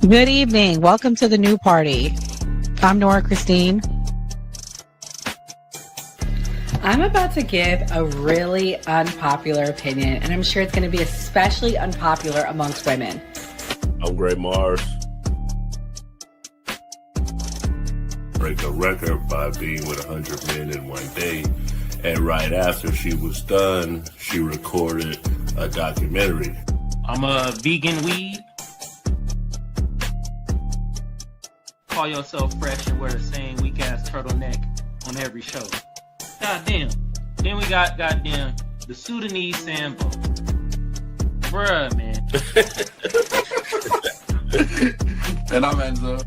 Good evening. Welcome to the new party. I'm Nora Christine. I'm about to give a really unpopular opinion, and I'm sure it's going to be especially unpopular amongst women. I'm Gray Mars. Break a record by being with 100 men in one day. And right after she was done, she recorded a documentary. I'm a vegan weed. Call yourself fresh and wear the same weak ass turtleneck on every show. Goddamn. Then we got goddamn the Sudanese Sambo. Bruh, man. And I'm Enzo.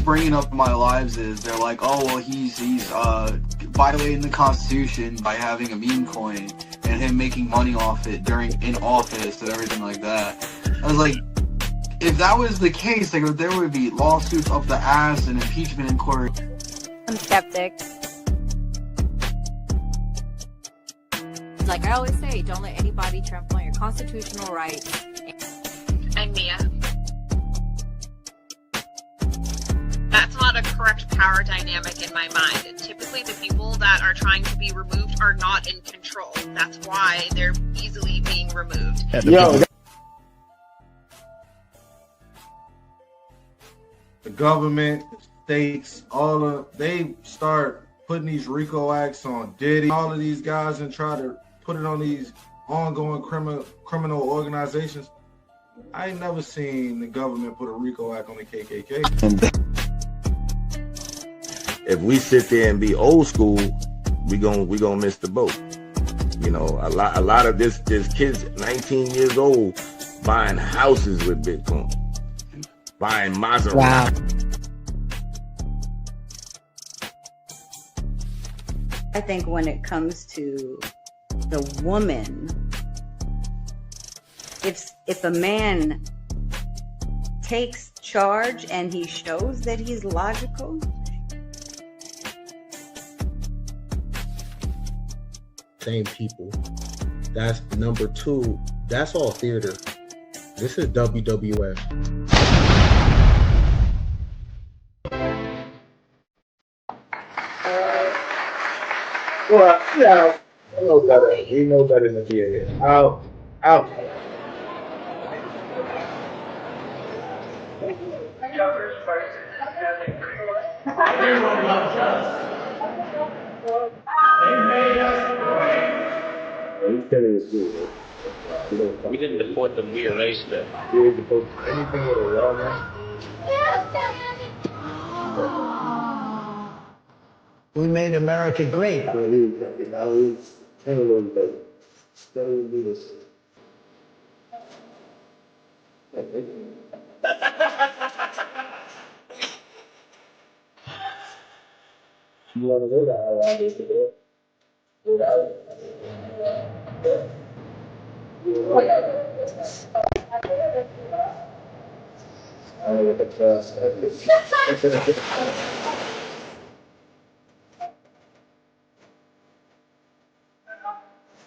Bringing up in my lives is they're like, oh well, he's violating the Constitution by having a meme coin and him making money off it in office and everything like that. I was like, if that was the case, like there would be lawsuits up the ass and impeachment in court. I'm skeptic. Like I always say, don't let anybody trample on your constitutional rights. I'm Mia. That's not a correct power dynamic in my mind. Typically, the people that are trying to be removed are not in control. That's why they're easily being removed. The government, states, they start putting these RICO acts on Diddy, all of these guys, and try to put it on these ongoing criminal organizations. I ain't never seen the government put a RICO act on the KKK. If we sit there and be old school, we gonna miss the boat. You know, a lot of this kids 19 years old buying houses with Bitcoin, buying Maserati. Wow. I think when it comes to the woman, if a man takes charge and he shows that he's logical, same people. That's number two. That's all theater. This is WWF. Well, yeah, I know better. We know better than to be here. Out. We didn't deport them, we erased them. You deport anything with a law, man. We made America great.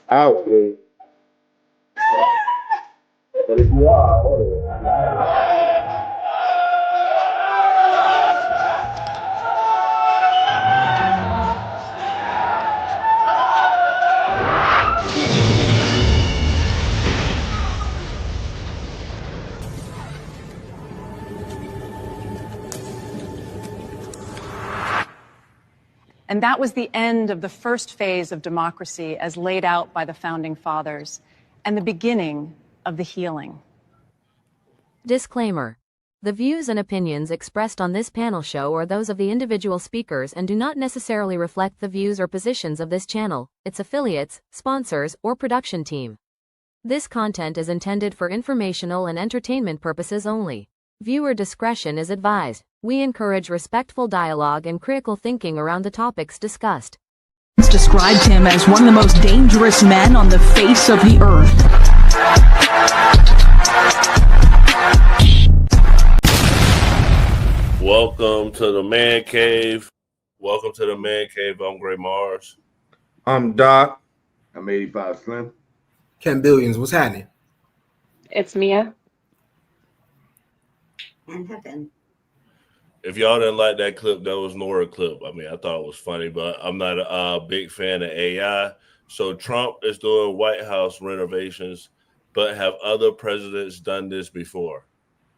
Out, dude. But if you are, And that was the end of the first phase of democracy as laid out by the Founding Fathers, and the beginning of the healing. Disclaimer. The views and opinions expressed on this panel show are those of the individual speakers and do not necessarily reflect the views or positions of this channel, its affiliates, sponsors, or production team. This content is intended for informational and entertainment purposes only. Viewer discretion is advised. We encourage respectful dialogue and critical thinking around the topics discussed. Described him as one of the most dangerous men on the face of the earth. Welcome to the Man Cave. Welcome to the Man Cave. I'm Gray Mars. I'm Doc. I'm 85 Slim. Ken Billions, what's happening? It's Mia. and have been. If y'all didn't like that clip, that was Nora clip. I mean, I thought it was funny, but I'm not a big fan of AI. So Trump is doing White House renovations, but have other presidents done this before?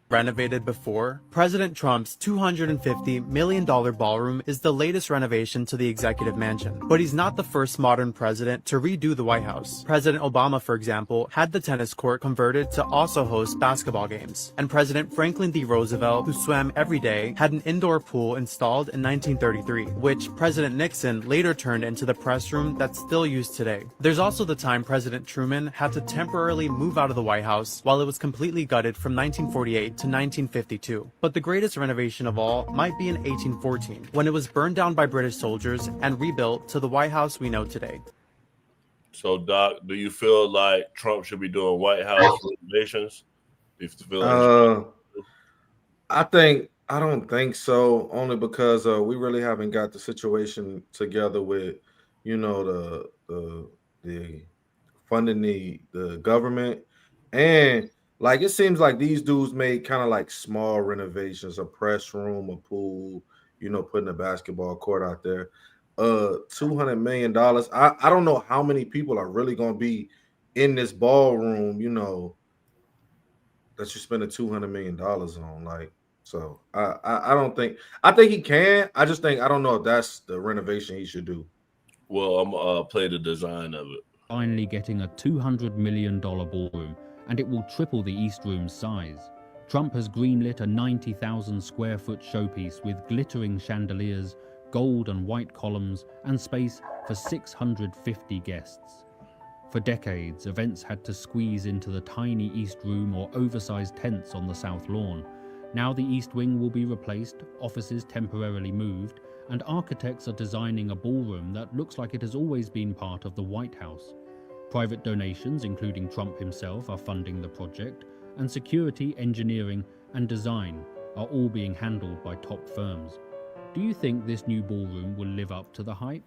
Renovated before, President Trump's $250 million ballroom is the latest renovation to the executive mansion. But he's not the first modern president to redo the White House. President Obama, for example, had the tennis court converted to also host basketball games. And President Franklin D. Roosevelt, who swam every day, had an indoor pool installed in 1933, which President Nixon later turned into the press room that's still used today. There's also the time President Truman had to temporarily move out of the White House while it was completely gutted from 1948 to 1952. But the greatest renovation of all might be in 1814, when it was burned down by British soldiers and rebuilt to the White House we know today. So, Doc, do you feel like Trump should be doing White House renovations? Do you feel like I don't think so, only because we really haven't got the situation together with, the funding the government, and like it seems like these dudes made kind of like small renovations, a press room, a pool, putting a basketball court out there. $200 million. I don't know how many people are really gonna be in this ballroom, that you're spending $200 million on. Like, so I don't think he can. I just think I don't know if that's the renovation he should do. Well, I'm gonna play the design of it. Finally getting a $200 million ballroom, and it will triple the East Room's size. Trump has greenlit a 90,000 square foot showpiece with glittering chandeliers, gold and white columns, and space for 650 guests. For decades, events had to squeeze into the tiny East Room or oversized tents on the South Lawn. Now the East Wing will be replaced, offices temporarily moved, and architects are designing a ballroom that looks like it has always been part of the White House. Private donations, including Trump himself, are funding the project, and security, engineering, and design are all being handled by top firms. Do you think this new ballroom will live up to the hype?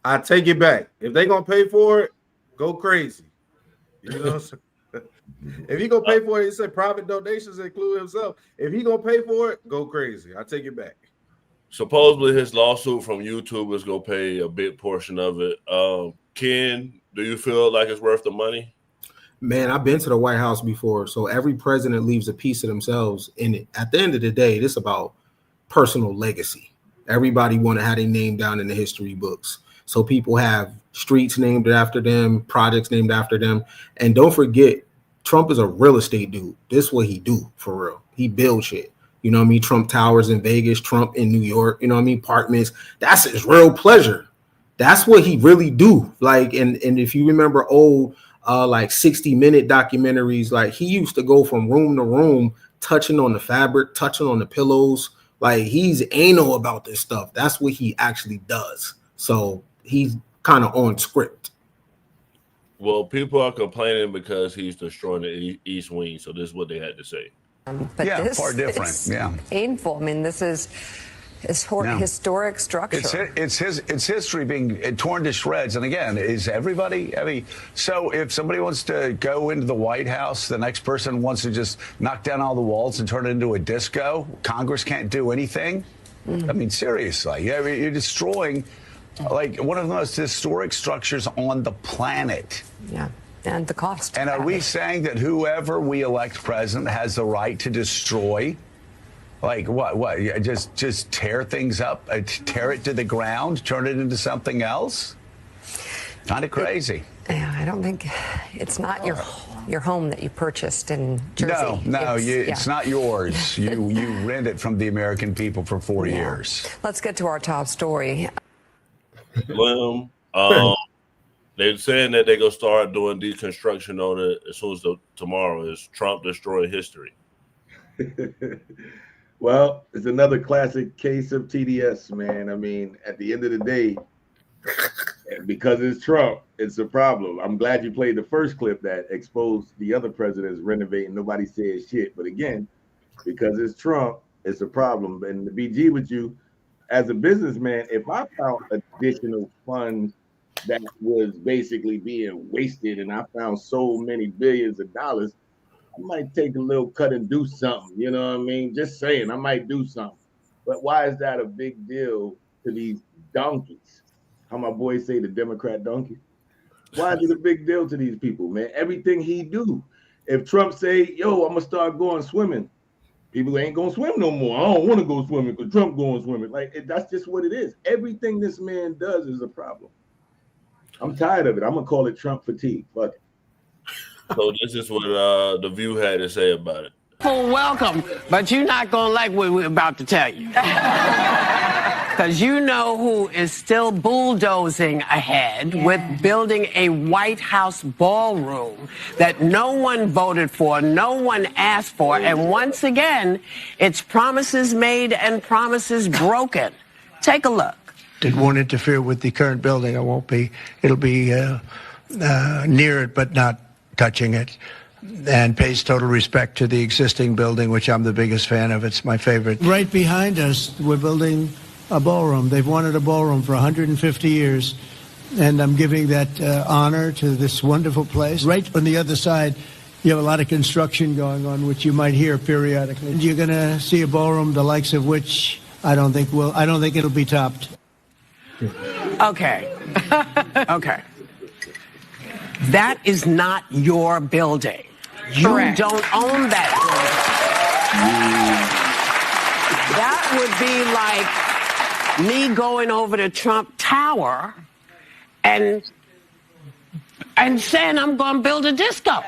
I take it back. If they're gonna pay for it, go crazy. If he gonna pay for it, he said private donations include himself. If he gonna pay for it, go crazy. I take it back. Supposedly his lawsuit from YouTube is gonna pay a big portion of it. Ken, do you feel like it's worth the money? Man, I've been to the White House before, so every president leaves a piece of themselves in it. At the end of the day, this is about personal legacy. Everybody want to have their name down in the history books. So people have streets named after them, projects named after them. And don't forget, Trump is a real estate dude. This is what he do for real. He build shit. You know what I mean? Trump Towers in Vegas, Trump in New York, you know what I mean? Apartments. That's his real pleasure. That's what he really do. Like, and if you remember old like 60-minute documentaries, like he used to go from room to room, touching on the fabric, touching on the pillows. Like he's anal about this stuff. That's what he actually does. So he's kind of on script. Well, people are complaining because he's destroying the East Wing. So this is what they had to say. But yeah, this far different. is Yeah, painful. I mean, this is historic structure. It's history being torn to shreds. And again, is everybody? I mean, so if somebody wants to go into the White House, the next person wants to just knock down all the walls and turn it into a disco. Congress can't do anything. I mean, seriously, you're destroying like one of the most historic structures on the planet. Yeah. And the cost. And are we saying that whoever we elect president has the right to destroy? Like what? Just tear things up, tear it to the ground, turn it into something else? Kind of crazy. Yeah, I don't think it's not your home that you purchased in Jersey. No, it's not yours. You rent it from the American people for 4 years. Let's get to our top story. They're saying that they're going to start doing deconstruction on it as soon as tomorrow. Is Trump destroying history? Well, it's another classic case of TDS, man. I mean, at the end of the day, because it's Trump, it's a problem. I'm glad you played the first clip that exposed the other presidents renovating. Nobody said shit. But again, because it's Trump, it's a problem. And to be G with you, as a businessman, if I found additional funds that was basically being wasted and I found so many billions of dollars, I might take a little cut and do something. You know what I mean? Just saying, I might do something. But why is that a big deal to these donkeys? How my boys say, the Democrat donkey. Why is it a big deal to these people, man? Everything he do. If Trump say, yo, I'm gonna start going swimming, people ain't gonna swim no more. I don't want to go swimming because Trump going swimming. That's just what it is. Everything this man does is a problem. I'm tired of it. I'm gonna call it Trump fatigue. Fuck it. So this is what the View had to say about it. Well, welcome, but you're not gonna like what we're about to tell you. Because you know who is still bulldozing ahead with building a White House ballroom that no one voted for, no one asked for, and once again, it's promises made and promises broken. Take a look. It won't interfere with the current building. It'll be near it, but not touching it. And pays total respect to the existing building, which I'm the biggest fan of. It's my favorite. Right behind us, we're building a ballroom. They've wanted a ballroom for 150 years. And I'm giving that honor to this wonderful place. Right on the other side, you have a lot of construction going on, which you might hear periodically. You're going to see a ballroom, the likes of which I don't think it'll be topped. Okay. Okay. That is not your building. You Correct. don't own that building. That would be like me going over to Trump Tower and saying I'm going to build a disco.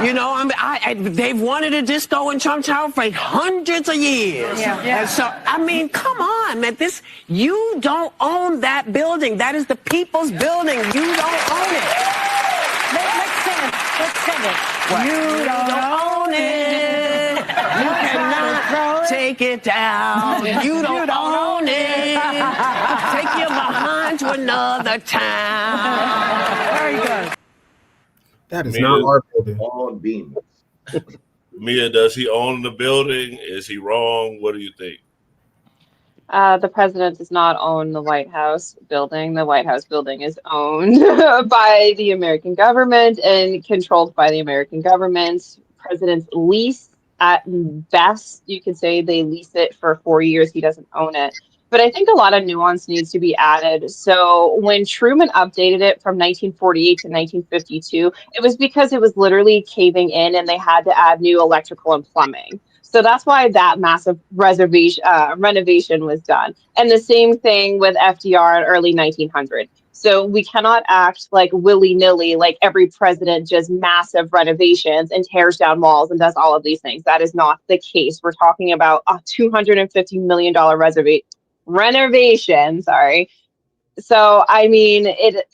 You know, they've wanted a disco in Trump Tower for hundreds of years. Yeah. And so, I mean, come on, man. You don't own that building. That is the people's building. You don't own it. Let's sing it. What? You don't own it. You cannot take it down. You don't own it. Take you behind to another town. Very good. That is not our building. All demons. Mia, does he own the building? Is he wrong? What do you think? The president does not own the White House building. The White House building is owned by the American government and controlled by the American government. Presidents lease, at best, you could say they lease it for 4 years. He doesn't own it. But I think a lot of nuance needs to be added. So when Truman updated it from 1948 to 1952, it was because it was literally caving in and they had to add new electrical and plumbing. So that's why that massive renovation was done. And the same thing with FDR in early 1900. So we cannot act like willy-nilly, like every president does massive renovations and tears down walls and does all of these things. That is not the case. We're talking about a $250 million renovation. Sorry. So, I mean, it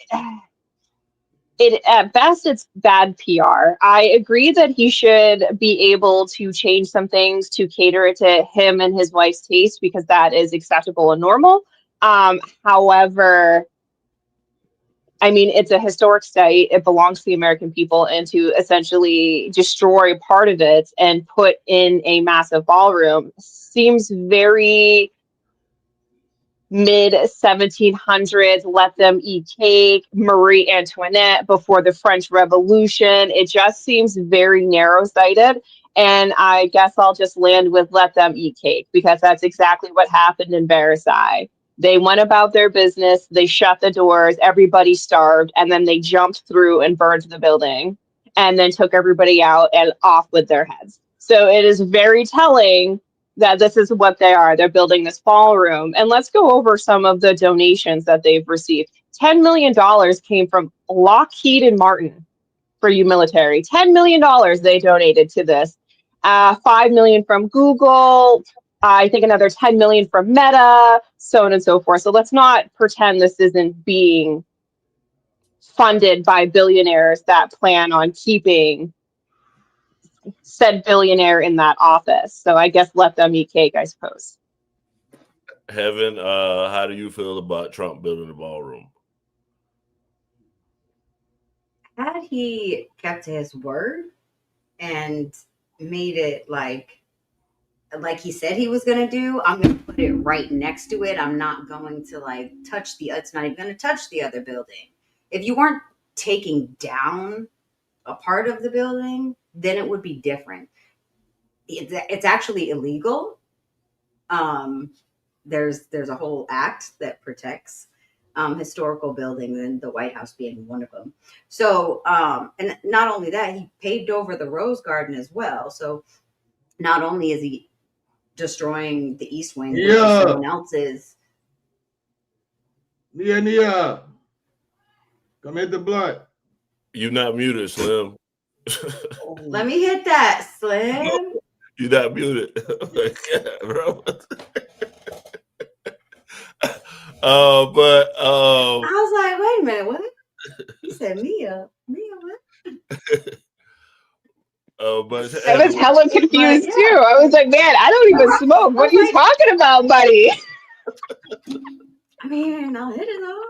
at best, it's bad PR. I agree that he should be able to change some things to cater to him and his wife's taste because that is acceptable and normal. However, I mean, it's a historic site. It belongs to the American people, and to essentially destroy part of it and put in a massive ballroom seems very mid 1700s, let them eat cake, Marie Antoinette before the French Revolution. It just seems very narrow-sighted. And I guess I'll just land with let them eat cake because that's exactly what happened in Versailles. They went about their business, they shut the doors, everybody starved, and then they jumped through and burned the building and then took everybody out and off with their heads. So it is very telling that this is what they are. They're building this ballroom. And let's go over some of the donations that they've received. $10 million came from Lockheed and Martin for you military. $10 million they donated to this. $5 million from Google. I think another $10 million from Meta, so on and so forth. So let's not pretend this isn't being funded by billionaires that plan on keeping said billionaire in that office. So I guess let them eat cake, I suppose. Heaven, how do you feel about Trump building the ballroom? Had he kept to his word and made it like he said he was going to do, I'm going to put it right next to it. I'm not going to like touch it's not even going to touch the other building. If you weren't taking down a part of the building, then it would be different. It's actually illegal. There's a whole act that protects historical buildings, and the White House being one of them. So, and not only that, he paved over the Rose Garden as well. So not only is he destroying the East Wing, which is someone else's. Nia, come hit the blunt. You not muted, Slim. Let me hit that, Slim. You not muted. Yeah, bro. But I was like, wait a minute, what? He said Mia. Mia, what? But I was hella confused too. I was like, man, I don't even smoke. What are you talking about, buddy? I mean, I'll hit it though.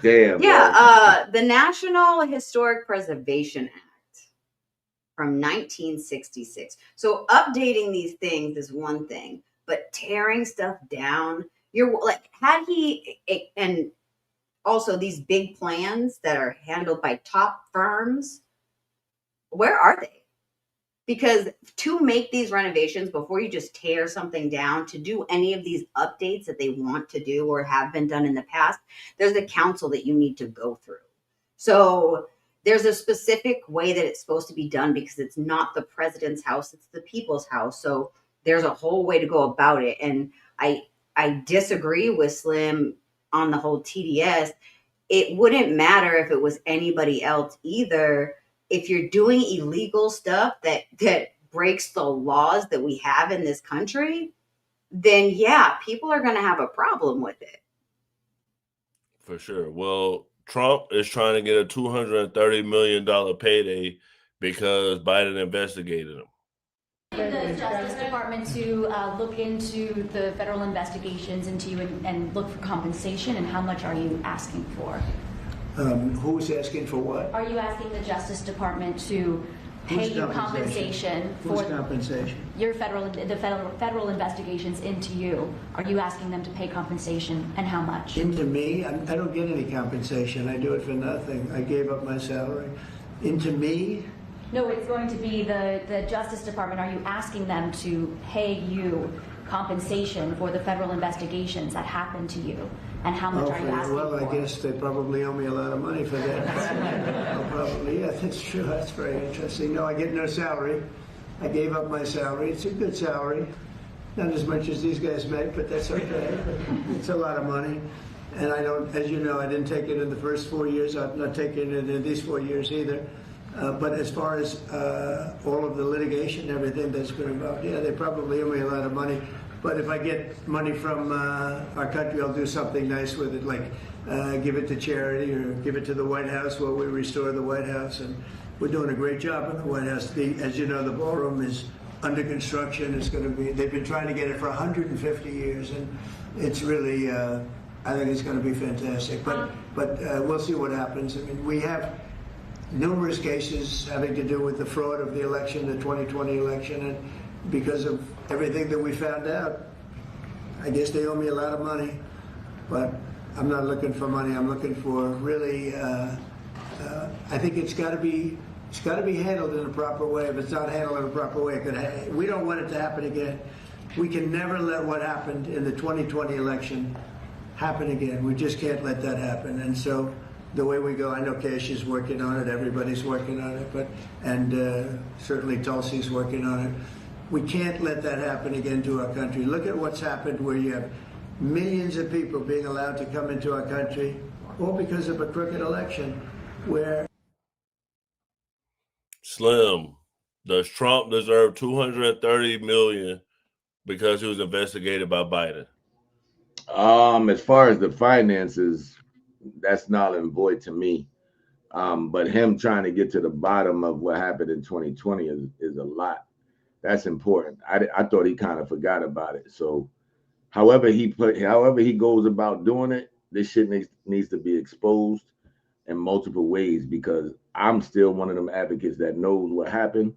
Damn. Yeah, the National Historic Preservation Act from 1966. So updating these things is one thing, but tearing stuff down, you're like, had he, and also these big plans that are handled by top firms, where are they? Because to make these renovations, before you just tear something down, to do any of these updates that they want to do or have been done in the past, there's a council that you need to go through. So there's a specific way that it's supposed to be done, because it's not the president's house, it's the people's house. So there's a whole way to go about it. And I disagree with Slim on the whole TDS. It wouldn't matter if it was anybody else either. If you're doing illegal stuff that breaks the laws that we have in this country, then yeah, people are going to have a problem with it. For sure. Well, Trump is trying to get a $230 million payday because Biden investigated him. The Justice Department to look into the federal investigations into you and look for compensation, and how much are you asking for? Who's asking for what? Are you asking the Justice Department to pay you compensation for compensation? Your federal investigations into you? Are you asking them to pay compensation, and how much? Into me? I don't get any compensation. I do it for nothing. I gave up my salary. Into me? No, it's going to be the Justice Department. Are you asking them to pay you compensation for the federal investigations that happened to you? And how much are you asking well, for? I guess they probably owe me a lot of money for that. Probably, yeah, that's true. That's very interesting. No, I get no salary. I gave up my salary. It's a good salary. Not as much as these guys make, but that's okay. It's a lot of money. And I don't, as you know, I didn't take it in the first 4 years. I'm not taking it in these 4 years either. But as far as all of the litigation and everything that's been involved, yeah, they probably owe me a lot of money. But if I get money from our country, I'll do something nice with it, like give it to charity or give it to the White House while we restore the White House. And we're doing a great job in the White House. As you know, the ballroom is under construction. It's going to be, they've been trying to get it for 150 years. And it's really, I think it's going to be fantastic. But we'll see what happens. I mean, we have numerous cases having to do with the fraud of the election, the 2020 election, and because of everything that we found out, I guess they owe me a lot of money, but I'm not looking for money. I'm looking for really, I think it's got to be handled in a proper way. If it's not handled in a proper way, we don't want it to happen again. We can never let what happened in the 2020 election happen again. We just can't let that happen. And so the way we go, I know Cash is working on it, everybody's working on it, and certainly Tulsi's working on it. We can't let that happen again to our country. Look at what's happened, where you have millions of people being allowed to come into our country, all because of a crooked election, where... Slim, does Trump deserve $230 million because he was investigated by Biden? As far as the finances, that's null and void to me. But him trying to get to the bottom of what happened in 2020 is a lot. That's important. I thought he kind of forgot about it. So however he goes about doing it, this shit needs to be exposed in multiple ways, because I'm still one of them advocates that knows what happened.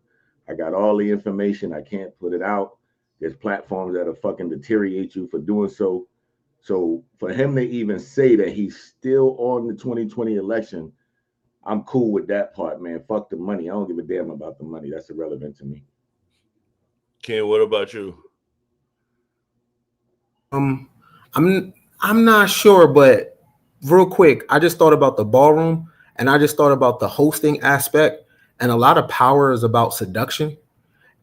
I got all the information. I can't put it out. There's platforms that'll fucking deteriorate you for doing so. So for him to even say that he's still on the 2020 election, I'm cool with that part, man. Fuck the money. I don't give a damn about the money. That's irrelevant to me. Ken, what about you? I'm not sure, but real quick, I just thought about the ballroom, and I just thought about the hosting aspect, and a lot of power is about seduction.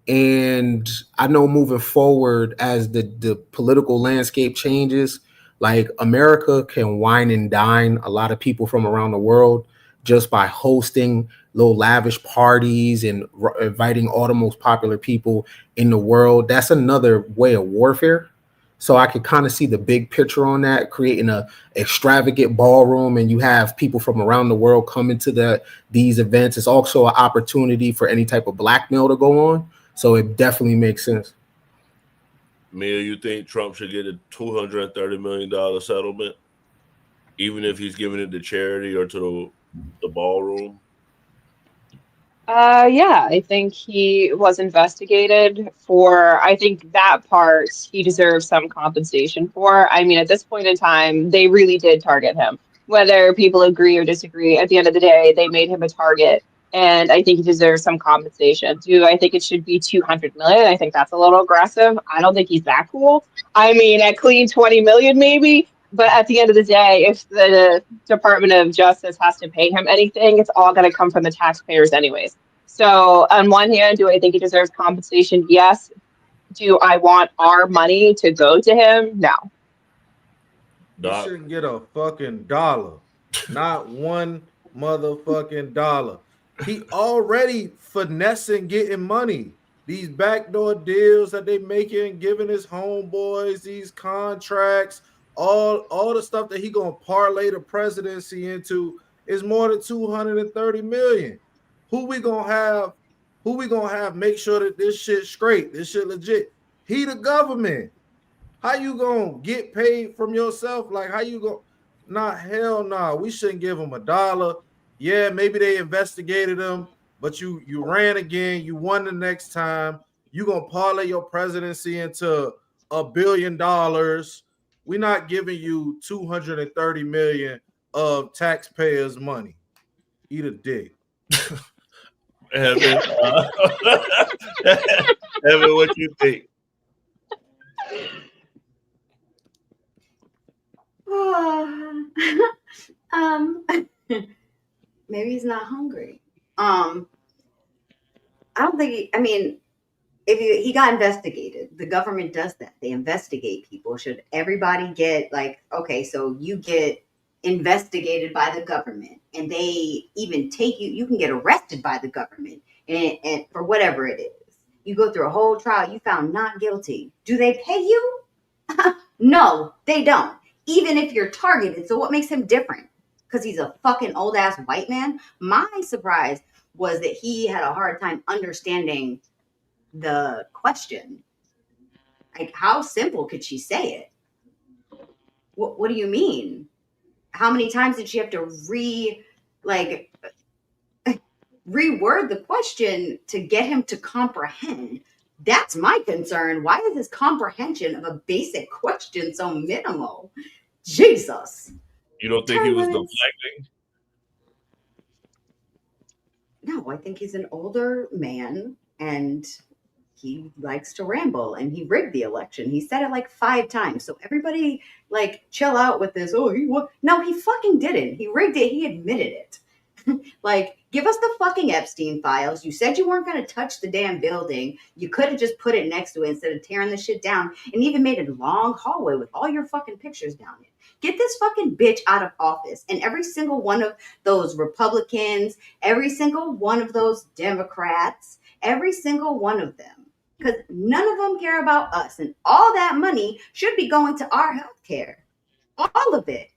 And I know moving forward, as the political landscape changes, like America can wine and dine a lot of people from around the world just by hosting little lavish parties and inviting all the most popular people in the world. That's another way of warfare. So I could kind of see the big picture on that, creating a extravagant ballroom, and you have people from around the world coming to these events. It's also an opportunity for any type of blackmail to go on. So it definitely makes sense. Mia, you think Trump should get a $230 million settlement, even if he's giving it to charity or to the ballroom? Yeah, I think he was investigated for, I think that part he deserves some compensation for. I mean, at this point in time, they really did target him. Whether people agree or disagree, at the end of the day, they made him a target, and I think he deserves some compensation. Do I think it should be 200 million? I think that's a little aggressive. I don't think he's that cool. I mean, at clean 20 million, maybe. But at the end of the day, if the Department of Justice has to pay him anything, it's all going to come from the taxpayers anyways. So on one hand, do I think he deserves compensation? Yes. Do I want our money to go to him? No. You shouldn't get a fucking dollar. Not one motherfucking dollar. He already finessing getting money. These backdoor deals that they making, giving his homeboys these contracts, all the stuff that he gonna parlay the presidency into is more than 230 million. Who we gonna have make sure that this shit straight, this shit legit? He the government. How you gonna get paid from yourself? Like, how you go? Nah, hell nah. We shouldn't give him a dollar. Yeah, maybe they investigated him, but you ran again. You won the next time. You gonna parlay your presidency into $1 billion. We're not giving you 230 million of taxpayers' money. Eat a dick. Evan, Evan, what you think? Maybe he's not hungry. I don't think. I mean, if he got investigated, the government does that. They investigate people. Should everybody get like, okay, so you get investigated by the government, and they even take you. You can get arrested by the government, and for whatever it is, you go through a whole trial. You found not guilty. Do they pay you? No, they don't. Even if you're targeted. So what makes him different? Because he's a fucking old ass white man. My surprise was that he had a hard time understanding the question. Like, how simple could she say it? What do you mean? How many times did she have to reword the question to get him to comprehend? That's my concern. Why is his comprehension of a basic question so minimal? Jesus. You don't think he was deflecting? No, I think he's an older man and he likes to ramble, and he rigged the election. He said it like 5 times. So everybody like chill out with this. Oh, no, he fucking didn't. He rigged it. He admitted it. Like, give us the fucking Epstein files. You said you weren't going to touch the damn building. You could have just put it next to it instead of tearing the shit down, and even made a long hallway with all your fucking pictures down it. Get this fucking bitch out of office. And every single one of those Republicans, every single one of those Democrats, every single one of them. Because none of them care about us. And all that money should be going to our health care. All of it.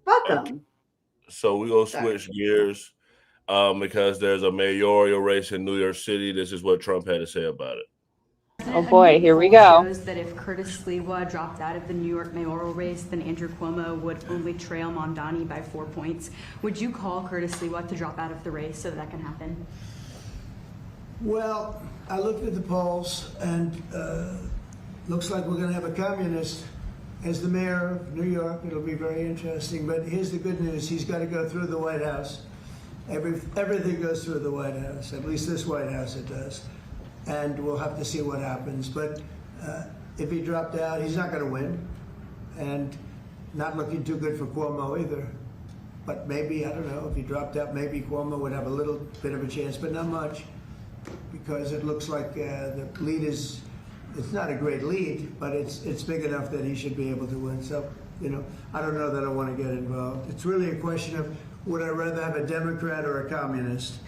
Fuck them. So we're going to switch gears because there's a mayoral race in New York City. This is what Trump had to say about it. Oh boy, here we go. Shows that if Curtis Sliwa dropped out of the New York mayoral race, then Andrew Cuomo would only trail Mondani by 4 points. Would you call Curtis Sliwa to drop out of the race so that can happen? Well, I looked at the polls, and looks like we're going to have a communist as the mayor of New York. It'll be very interesting. But here's the good news. He's got to go through the White House. Everything goes through the White House. At least this White House it does, and we'll have to see what happens. But if he dropped out, he's not going to win, and not looking too good for Cuomo either. But maybe, I don't know, if he dropped out, maybe Cuomo would have a little bit of a chance, but not much, because it looks like the lead is, it's not a great lead, but it's big enough that he should be able to win. So, you know, I don't know that I want to get involved. It's really a question of, would I rather have a Democrat or a communist?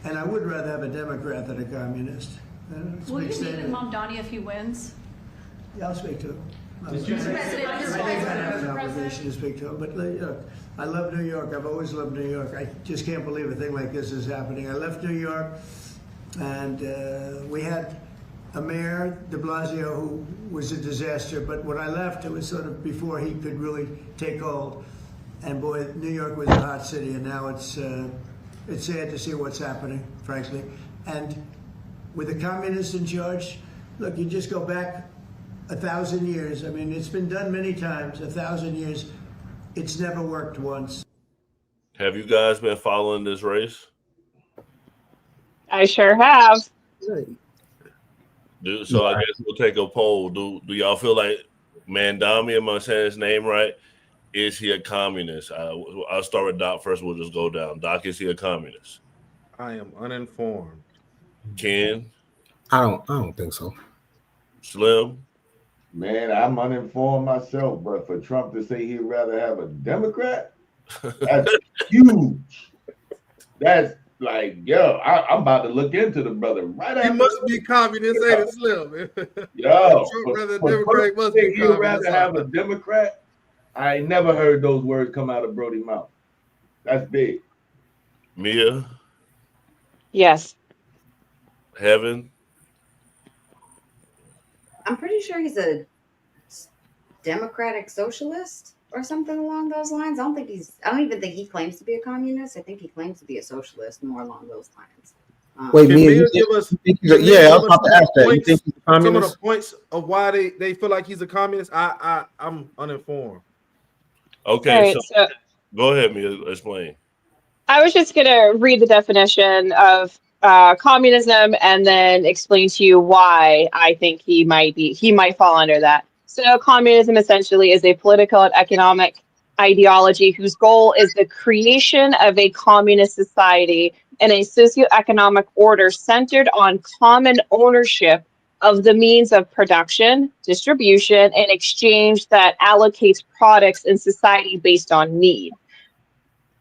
And I would rather have a Democrat than a communist. Will you meet with Mamdani if he wins? Yeah, I'll speak to him. Did you say- I have an obligation to speak to him, but look, I love New York. I've always loved New York. I just can't believe a thing like this is happening. I left New York, and we had a mayor, de Blasio, who was a disaster, but when I left, it was sort of before he could really take hold. And boy, New York was a hot city, and now it's sad to see what's happening, frankly. And with the communists in charge, look, you just go back 1,000 years. I mean, it's been done many times, 1,000 years. It's never worked once. Have you guys been following this race? I sure have. So I guess we'll take a poll. Do y'all feel like Mandami, am I saying his name right? Is he a communist? I'll start with Doc first. We'll just go down. Doc, is he a communist? I am uninformed. Ken? I don't think so. Slim? Man, I'm uninformed myself, but for Trump to say he'd rather have a Democrat, that's huge. That's like, yo, I'm about to look into the brother right after. He must be communist, ain't it, Slim? Yo, Trump rather for Democrat must be he'd communist. rather have a Democrat. I ain't never heard those words come out of Brody's mouth. That's big. Mia? Yes. Heaven? I'm pretty sure he's a democratic socialist or something along those lines. I don't even think he claims to be a communist. I think he claims to be a socialist, more along those lines. Wait, Can Mia, Mia you give think- us- you think he's a- can Mia yeah, I was give about us to ask that. You points- think he's a some of communist? the points of why they feel like he's a communist? I'm uninformed. Okay, All right, so go ahead, Mia. Explain. I was just going to read the definition of communism and then explain to you why I think he might fall under that. So communism essentially is a political and economic ideology whose goal is the creation of a communist society and a socioeconomic order centered on common ownership of the means of production, distribution, and exchange that allocates products in society based on need.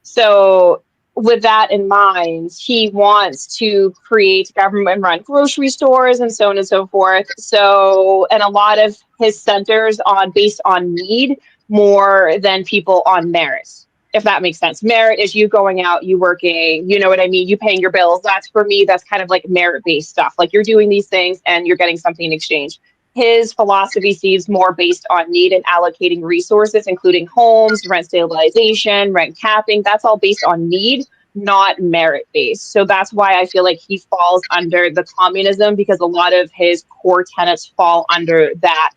So with that in mind, he wants to create government-run grocery stores and so on and so forth. So, and a lot of his centers based on need more than people on merit, if that makes sense. Merit is you going out, you working, you know what I mean? You paying your bills. That's, for me, that's kind of like merit-based stuff. Like you're doing these things and you're getting something in exchange. His philosophy seems more based on need and allocating resources, including homes, rent stabilization, rent capping. That's all based on need, not merit based. So that's why I feel like he falls under the communism, because a lot of his core tenets fall under that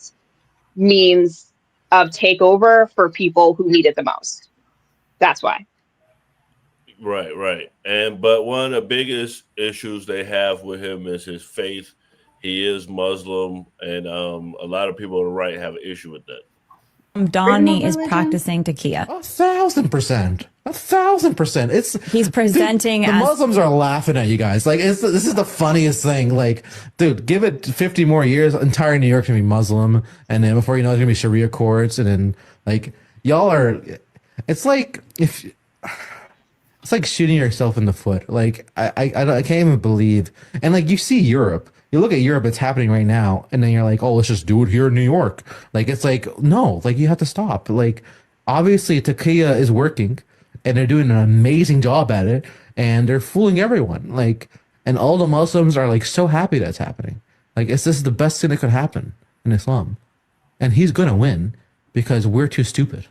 means of takeover for people who need it the most. That's why. Right. But one of the biggest issues they have with him is his faith. He is Muslim, and a lot of people on the right have an issue with that. Donnie is practicing taqiyya. 1,000%. 1,000%. He's presenting the as Muslims are laughing at you guys. Like this is the funniest thing. Like, dude, give it 50 more years, entire New York's gonna be Muslim, and then before you know, it's gonna be Sharia courts, and then like y'all are. It's like it's like shooting yourself in the foot. Like I can't even believe. And like you see Europe. You look at Europe, it's happening right now, and then you're like, oh, let's just do it here in New York. Like, it's like, no, like, you have to stop. Like, obviously, Taqiyya is working, and they're doing an amazing job at it, and they're fooling everyone. Like, and all the Muslims are, like, so happy that's happening. Like, this is the best thing that could happen in Islam. And he's going to win because we're too stupid.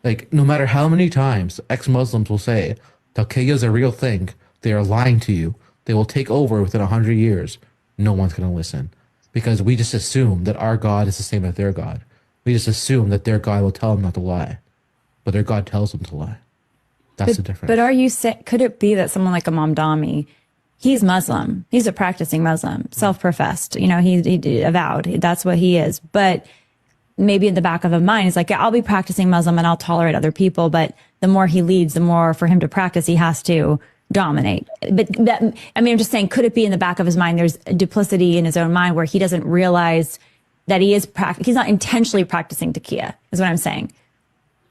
Like, no matter how many times ex-Muslims will say, Taqiyya is a real thing, they are lying to you. They will take over within 100 years. No one's going to listen because we just assume that our God is the same as their God. We just assume that their God will tell them not to lie, but their God tells them to lie. That's the difference. But are you could it be that someone like Imam Dami, he's Muslim, he's a practicing Muslim, self-professed, you know, he avowed, that's what he is. But maybe in the back of his mind, he's like, yeah, I'll be practicing Muslim and I'll tolerate other people. But the more he leads, the more for him to practice, he has to dominate. But that, I mean, I'm just saying, could it be in the back of his mind, there's a duplicity in his own mind where he doesn't realize that he is he's not intentionally practicing taqiyya, is what I'm saying.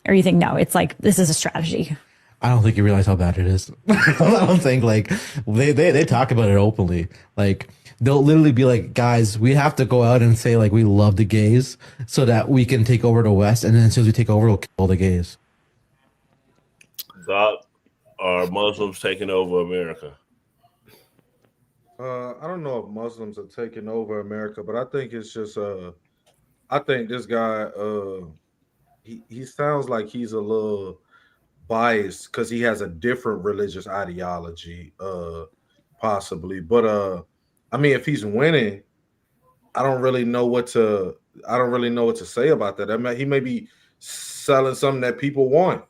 Or you think, no, it's like, this is a strategy. I don't think you realize how bad it is. I don't think like they talk about it openly. Like they'll literally be like, guys, we have to go out and say like we love the gays so that we can take over the West, and then as soon as we take over, we'll kill all the gays. Doc, are Muslims taking over America? I don't know if Muslims are taking over America, but I think it's just I think this guy he sounds like he's a little biased because he has a different religious ideology, possibly. But I mean, if he's winning, I don't really know what to say about that. I mean, he may be selling something that people want.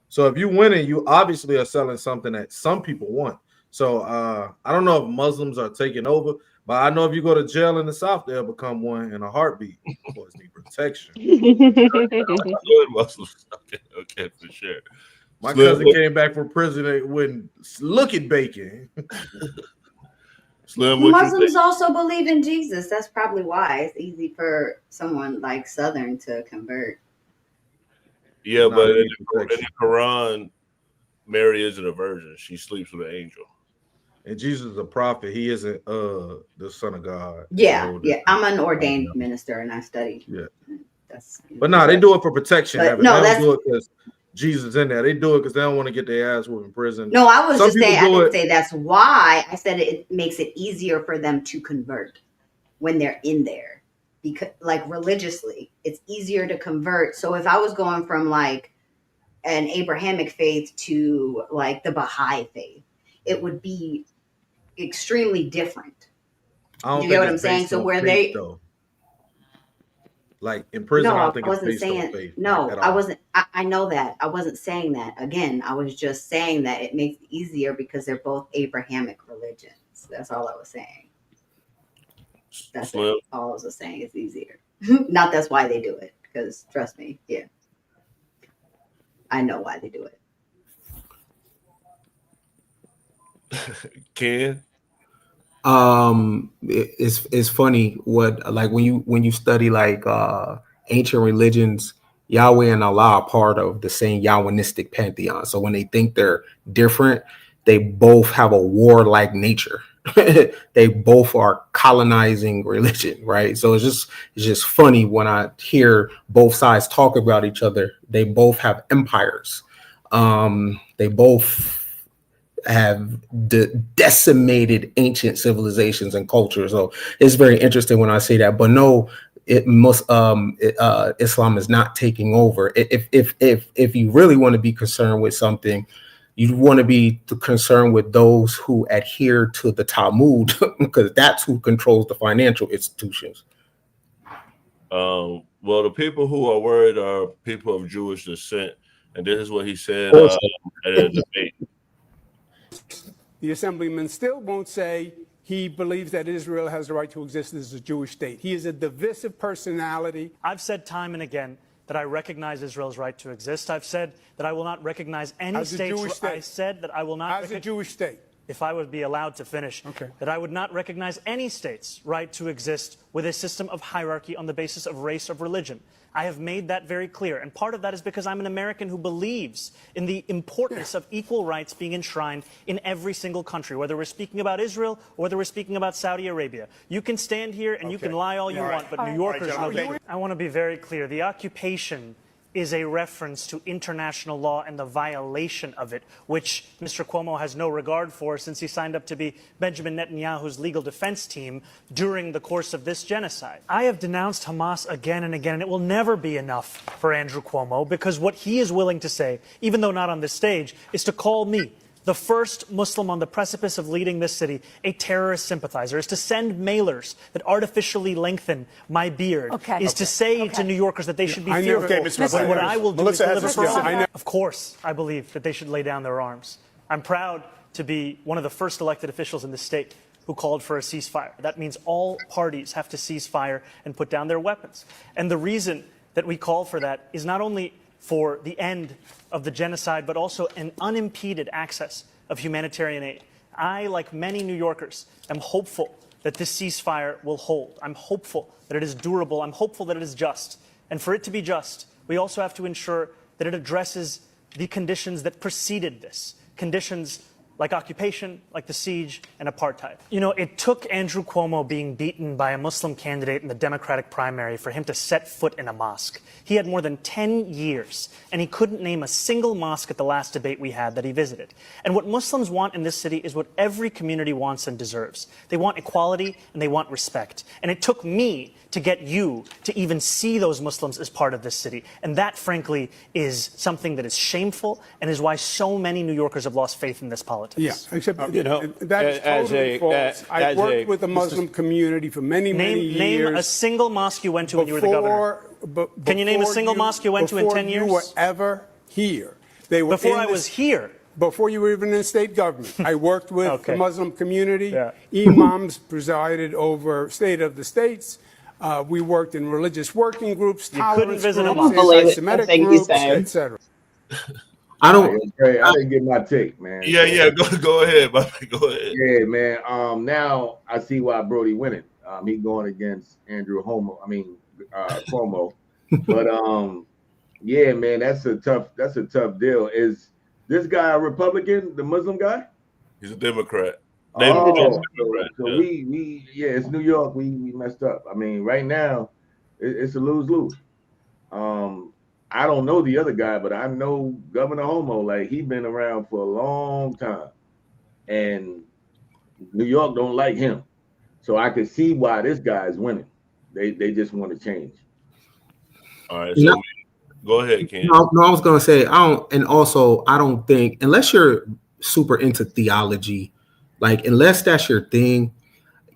So if you're winning, you obviously are selling something that some people want. So I don't know if Muslims are taking over, but I know if you go to jail in the South, they'll become one in a heartbeat. Boys need protection. Muslims, okay, for sure. My cousin came back from prison and wouldn't look at bacon. Slim, Muslims also believe in Jesus. That's probably why it's easy for someone like Southern to convert. Yeah, but in the Quran, Mary isn't a virgin. She sleeps with an angel. And Jesus is a prophet. He isn't the son of God. Yeah, yeah. I'm an ordained minister and I study. Yeah. That's, but no, they do it for protection. But No, they don't do it because Jesus in there. They do it because they don't want to get their ass whooped in prison. No, I was just saying, I didn't say that's why. I said it makes it easier for them to convert when they're in there. Because, like, religiously, it's easier to convert. So if I was going from, like, an Abrahamic faith to, like, the Baha'i faith, it would be extremely different. You get what I'm saying? So where they... Though. Like in prison, no, I don't think I wasn't it's based saying, on faith. no, I wasn't. I know that. I wasn't saying that. Again, I was just saying that it makes it easier because they're both Abrahamic religions. That's all I was saying. That's all I was saying. It's easier. Not that's why they do it. Because trust me, yeah, I know why they do it. Ken. It's funny what like when you study like ancient religions, Yahweh and Allah are part of the same Yahwehistic pantheon. So when they think they're different, they both have a warlike nature. They both are colonizing religion, right? So it's just funny when I hear both sides talk about each other. They both have empires. They both have decimated ancient civilizations and cultures. So it's very interesting when I say that. But no, Islam is not taking over. If you really want to be concerned with something, you want to be concerned with those who adhere to the Talmud, because that's who controls the financial institutions. Well, the people who are worried are people of Jewish descent, and this is what he said at a debate. The assemblyman still won't say he believes that Israel has the right to exist as a Jewish state. He is a divisive personality. I've said time and again that I recognize Israel's right to exist. I've said that I will not recognize any state. I said that I will not. As a Jewish state. If I would be allowed to finish, that I would not recognize any state's right to exist with a system of hierarchy on the basis of race or religion. I have made that very clear. And part of that is because I'm an American who believes in the importance of equal rights being enshrined in every single country, whether we're speaking about Israel or whether we're speaking about Saudi Arabia. You can stand here and you can lie all you want, but New Yorkers know. I want to be very clear. The occupation is a reference to international law and the violation of it, which Mr. Cuomo has no regard for since he signed up to be Benjamin Netanyahu's legal defense team during the course of this genocide. I have denounced Hamas again and again, and it will never be enough for Andrew Cuomo, because what he is willing to say, even though not on this stage, is to call me the first Muslim on the precipice of leading this city, a terrorist sympathizer, is to send mailers that artificially lengthen my beard, is to say to New Yorkers that they should be fearful. What I will do is deliver for Of course, I believe that they should lay down their arms. I'm proud to be one of the first elected officials in the state who called for a ceasefire. That means all parties have to cease fire and put down their weapons. And the reason that we call for that is not only for the end of the genocide, but also an unimpeded access of humanitarian aid. I, like many New Yorkers, am hopeful that this ceasefire will hold. I'm hopeful that it is durable. I'm hopeful that it is just. And for it to be just, we also have to ensure that it addresses the conditions that preceded this, conditions like occupation, like the siege, and apartheid. You know, it took Andrew Cuomo being beaten by a Muslim candidate in the Democratic primary for him to set foot in a mosque. He had more than 10 years, and he couldn't name a single mosque at the last debate we had that he visited. And what Muslims want in this city is what every community wants and deserves. They want equality, and they want respect. And it took me to get you to even see those Muslims as part of this city. And that, frankly, is something that is shameful and is why so many New Yorkers have lost faith in this politics. Yeah, except that's totally false. I worked with the Muslim community for many years. Name a single mosque you went to when you were the governor. Can you name a single mosque you went to in 10 years? Before you were ever here. They were before I was here. Before you were even in the state government. I worked with the Muslim community. Imams presided over State of the States. We worked in religious working groups, tolerance groups, anti-Semitic groups, etc. I didn't get my take, man. Yeah. Go ahead, Bobby. Go ahead. Yeah, man. Now I see why Brody winning. He going against Cuomo. But yeah, man, that's a tough deal. Is this guy a Republican, the Muslim guy? He's a Democrat. So we it's New York. We messed up. I mean, right now it's a lose-lose. I don't know the other guy, but I know Governor Cuomo. Like, he's been around for a long time, and New York don't like him. So I can see why this guy is winning. They just want to change. All right, so go ahead, Ken. No, I was gonna say I don't think, unless you're super into theology, like unless that's your thing,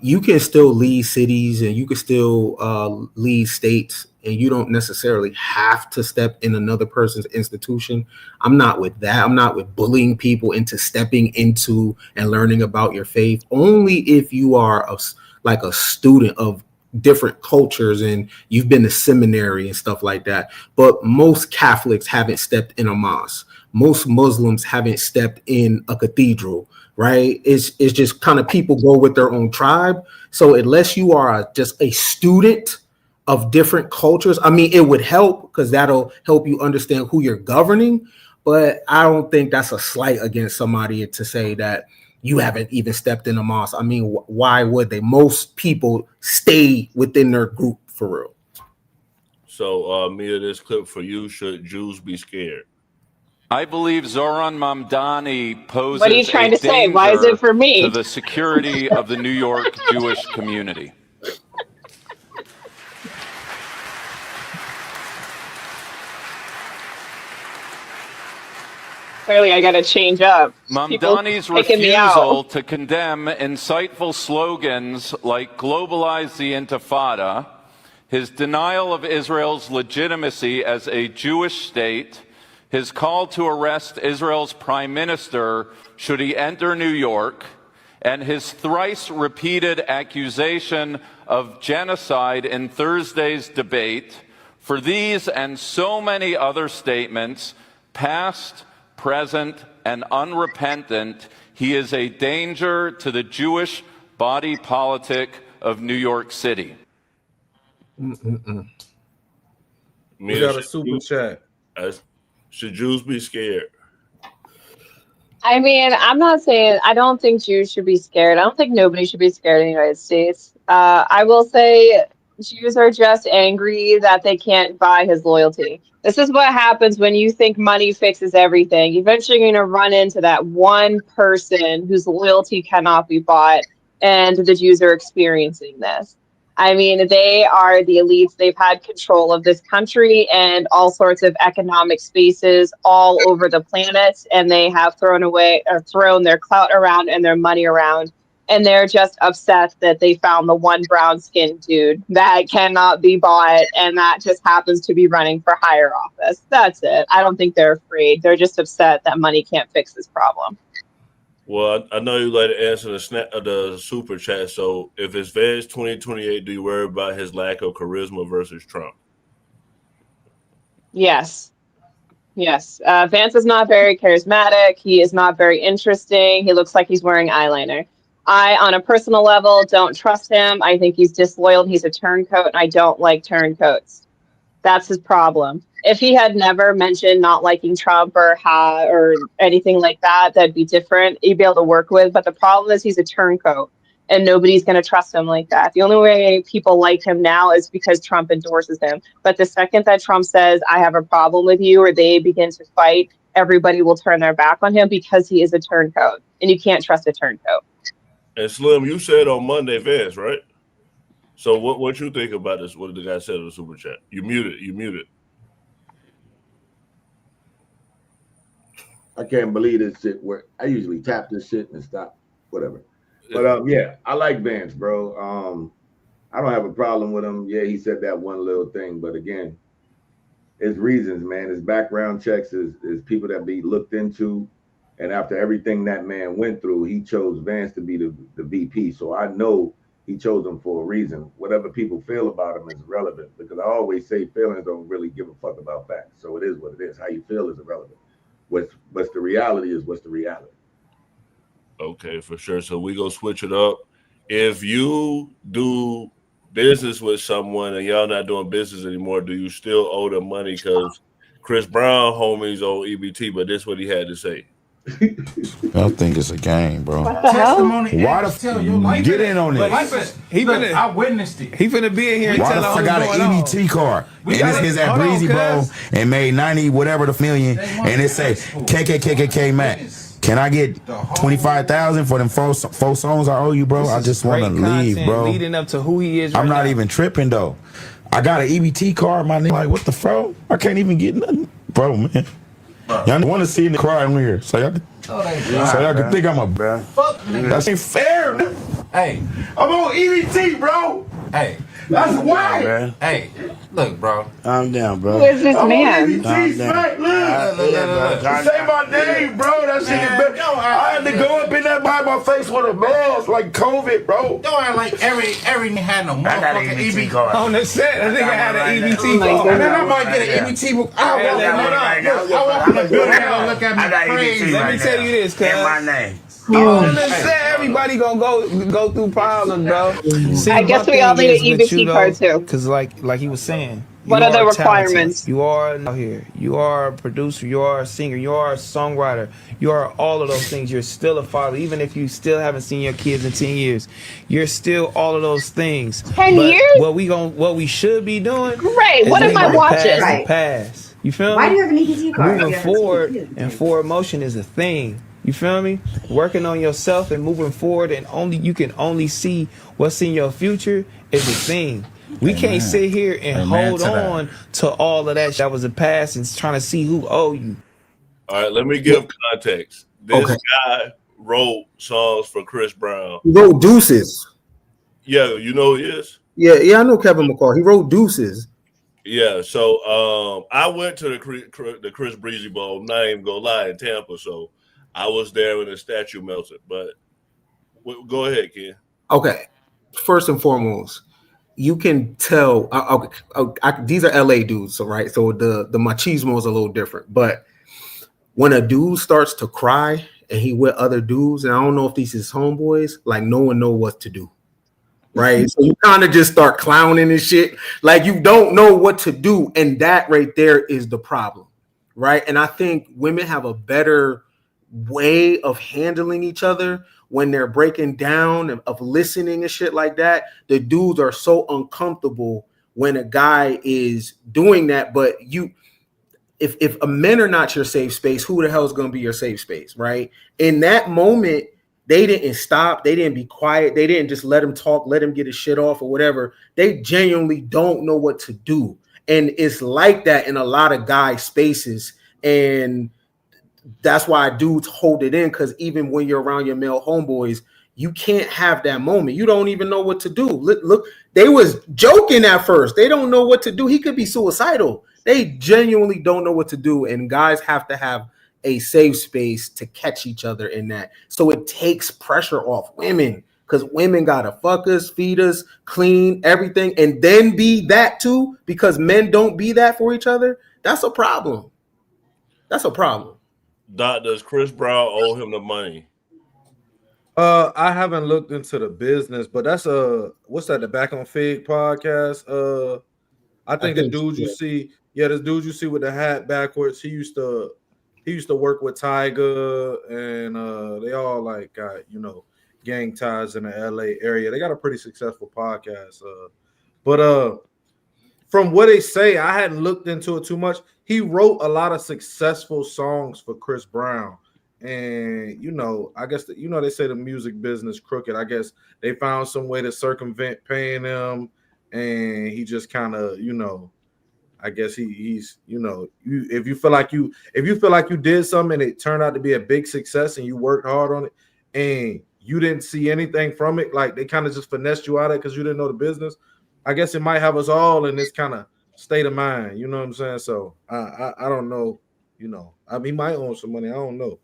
you can still lead cities and you can still lead states, and you don't necessarily have to step in another person's institution. I'm not with that. I'm not with bullying people into stepping into and learning about your faith. Only if you are a student of different cultures and you've been to seminary and stuff like that. But most Catholics haven't stepped in a mosque. Most Muslims haven't stepped in a cathedral, right? It's just kind of people go with their own tribe. So unless you are just a student of different cultures, I mean, it would help because that'll help you understand who you're governing. But I don't think that's a slight against somebody to say that you haven't even stepped in a mosque. I mean, why would they? Most people stay within their group for real. So, Mia, this clip for you. Should Jews be scared? I believe Zoran Mamdani poses What are you trying to say? Why is it for me? To the security of the New York Jewish community. Clearly, I got to change up. Mamdani's refusal to condemn insightful slogans like globalize the Intifada, his denial of Israel's legitimacy as a Jewish state, his call to arrest Israel's prime minister should he enter New York, and his thrice repeated accusation of genocide in Thursday's debate, for these and so many other statements, past, present, and unrepentant, he is a danger to the Jewish body politic of New York City. We got a super chat. Should Jews be scared? I mean, I'm not saying, I don't think Jews should be scared. I don't think nobody should be scared in the United States. I will say Jews are just angry that they can't buy his loyalty. This is what happens when you think money fixes everything. Eventually, you're going to run into that one person whose loyalty cannot be bought, and the Jews are experiencing this. I mean, they are the elites. They've had control of this country and all sorts of economic spaces all over the planet. And they have thrown their clout around and their money around. And they're just upset that they found the one brown skinned dude that cannot be bought. And that just happens to be running for higher office. That's it. I don't think they're afraid. They're just upset that money can't fix this problem. Well, I know you like to answer the super chat. So if it's Vance 2028, do you worry about his lack of charisma versus Trump? Yes. Yes. Vance is not very charismatic. He is not very interesting. He looks like he's wearing eyeliner. I, on a personal level, don't trust him. I think he's disloyal. He's a turncoat, and I don't like turncoats. That's his problem. If he had never mentioned not liking Trump or anything like that, that'd be different. You'd be able to work with. But the problem is he's a turncoat, and nobody's going to trust him like that. The only way people like him now is because Trump endorses him. But the second that Trump says, I have a problem with you, or they begin to fight, everybody will turn their back on him because he is a turncoat, and you can't trust a turncoat. And Slim, you said on Monday Vance, right? So what you think about this? What the guy said in the super chat? You muted. I can't believe this shit. Where I usually tap this shit and stop, whatever. But yeah, I like Vance, bro. I don't have a problem with him. Yeah, he said that one little thing, but again, his reasons, man. His background checks is people that be looked into, and after everything that man went through, he chose Vance to be the VP. So I know he chose him for a reason. Whatever people feel about him is irrelevant, because I always say feelings don't really give a fuck about facts. So it is what it is. How you feel is irrelevant. What's the reality is what's the reality. Okay, for sure. So we go switch it up. If you do business with someone and y'all not doing business anymore, do you still owe them money? Because Chris Brown homies owe EBT, but this is what he had to say. I think it's a game, bro. What the hell? Why the get in on this? I witnessed it. He finna be in here and Why tell the us fuck what's got going an on. EBT card. We And got this it. is at Hold on, Breezy Bowl cuz. and made 90 whatever the million, and it say KKKKK Max. Can I get 25,000 for them four songs I owe you, bro? I just want to leave, bro. Leading up to who he is. I'm right not now. even tripping though. I got an EBT card, my nigga. Like, what the fuck? I can't even get nothing, bro, man. Y'all want to see me cry in here, so y'all can think I'm a bro. Fuck nigga. That ain't fair. Hey, I'm on EBT, bro. hey, That's why. hey, look, bro. Calm down, bro. Who is this I'm man? on EBT, Smack. Look. Say my name, bro. That shit is better. I had to go up in that by my face with a mask, like COVID, bro. Don't act like every had no motherfucking EBT card. on the set. I think I had an EBT Oh my card. And then I goodness. might get an EBT. I walk in the building and look at me crazy. Let me tell you this, cuz. my name. On the set, everybody gonna go through problems, bro. See, I guess we all need an EBT card too. Because like he was saying, What are the requirements? You are out here. You are a producer. You are a singer. You are a songwriter. You are all of those things. You're still a father, even if you still haven't seen your kids in 10 years. You're still all of those things. 10 But years? What we should be doing? Great. is What am I letting the watching? past be past. You feel Why me? do you have an EBT card? Moving You haven't forward seen it. and forward motion is a thing. You feel me? Working on yourself and moving forward, and you can only see what's in your future is a thing. We can't sit here and hold on to all of that was the past and trying to see who owe you. All right, let me give context. This guy wrote songs for Chris Brown. He wrote Deuces. Yeah, you know who he is? Yeah, I know Kevin McCall. He wrote Deuces. Yeah, so I went to the Chris Breezy Bowl. I'm not even gonna lie, in Tampa. So I was there when the statue melted. But go ahead, Ken. Okay, first and foremost, you can tell. These are LA dudes, so right. So the machismo is a little different. But when a dude starts to cry and he with other dudes, and I don't know if these is homeboys, like no one know what to do. Right. So you kind of just start clowning and shit. Like you don't know what to do. And that right there is the problem. Right. And I think women have a better way of handling each other when they're breaking down and of listening and shit like that. The dudes are so uncomfortable when a guy is doing that. But if a men are not your safe space, who the hell is going to be your safe space? Right. In that moment, they didn't stop. They didn't be quiet. They didn't just let him talk, let him get his shit off or whatever. They genuinely don't know what to do. And it's like that in a lot of guy spaces. And that's why dudes hold it in, because even when you're around your male homeboys, you can't have that moment. You don't even know what to do. Look, they was joking at first. They don't know what to do. He could be suicidal. They genuinely don't know what to do. And guys have to have a safe space to catch each other in that. So it takes pressure off women, because women gotta fuck us, feed us, clean everything, and then be that too, because men don't be that for each other. That's a problem. That's a problem. Doc, does Chris Brown owe him the money? I haven't looked into the business, but that's what's that? The Back on Fig podcast. I think the dude you see, this dude you see with the hat backwards, he used to work with Tyga, and they all like got gang ties in the LA area. They got a pretty successful podcast. But from what they say, I hadn't looked into it too much. He wrote a lot of successful songs for Chris Brown. And I guess they say the music business crooked. I guess they found some way to circumvent paying him, and he just kind of, I guess he's if you feel like you did something and it turned out to be a big success and you worked hard on it and you didn't see anything from it, like they kind of just finessed you out of it because you didn't know the business. I guess it might have us all in this kind of state of mind. You know what I'm saying? So I don't know. I mean, he might own some money. I don't know.